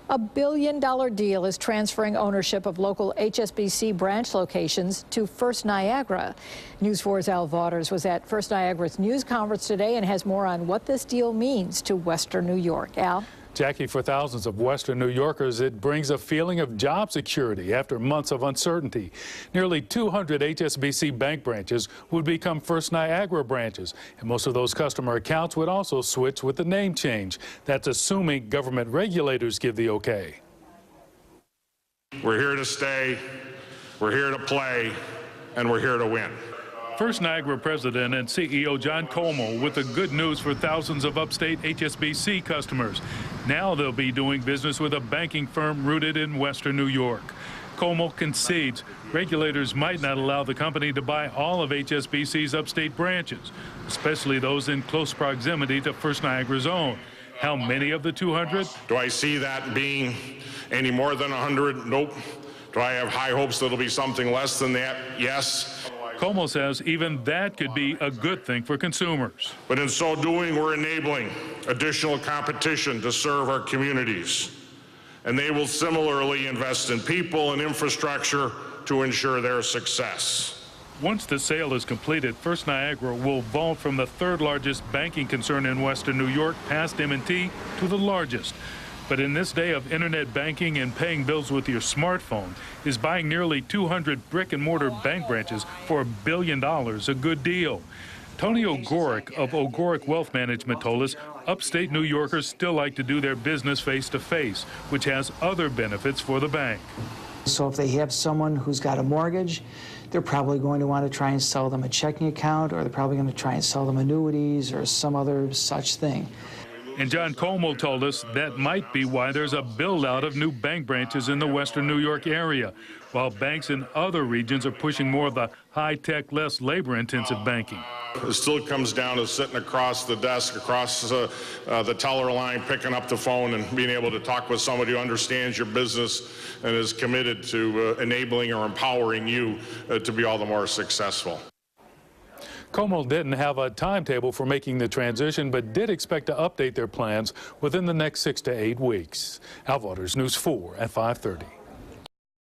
$1 billion deal is transferring ownership of local HSBC branch locations to First Niagara. News 4's Al Vaughters was at First Niagara's news conference today and has more on what this deal means to Western New York. Al? Jackie, for thousands of Western New Yorkers, it brings a feeling of job security after months of uncertainty. Nearly 200 HSBC bank branches would become First Niagara branches, and most of those customer accounts would also switch with the name change. That's assuming government regulators give the okay. We're here to stay, we're here to play, and we're here to win. First Niagara President and CEO John Comeau with the good news for thousands of upstate HSBC customers. Now they'll be doing business with a banking firm rooted in Western New York. Comeau concedes regulators might not allow the company to buy all of HSBC's upstate branches, especially those in close proximity to First Niagara's own. How many of the 200? Do I see that being any more than 100? Nope. Do I have high hopes that it'll be something less than that? Yes. Comeau says even that could be a good thing for consumers. But in so doing, we're enabling additional competition to serve our communities. And they will similarly invest in people and infrastructure to ensure their success. Once the sale is completed, First Niagara will vault from the third largest banking concern in Western New York past M&T to the largest. But in this day of internet banking and paying bills with your smartphone, is buying nearly 200 brick-and-mortar bank branches for $1 billion a good deal? Tony Ogorek of Ogorek Wealth Management told us upstate New Yorkers still like to do their business face-to-face, which has other benefits for the bank. So if they have someone who's got a mortgage, they're probably going to want to try and sell them a checking account, or they're probably going to try and sell them annuities or some other such thing. And John Comeau told us that might be why there's a build-out of new bank branches in the Western New York area, while banks in other regions are pushing more of the high-tech, less labor-intensive banking. It still comes down to sitting across the desk, across the teller line, picking up the phone and being able to talk with somebody who understands your business and is committed to enabling or empowering you to be all the more successful. Comeau didn't have a timetable for making the transition, but did expect to update their plans within the next 6 to 8 weeks. Al Vaughters, News 4 at 5:30.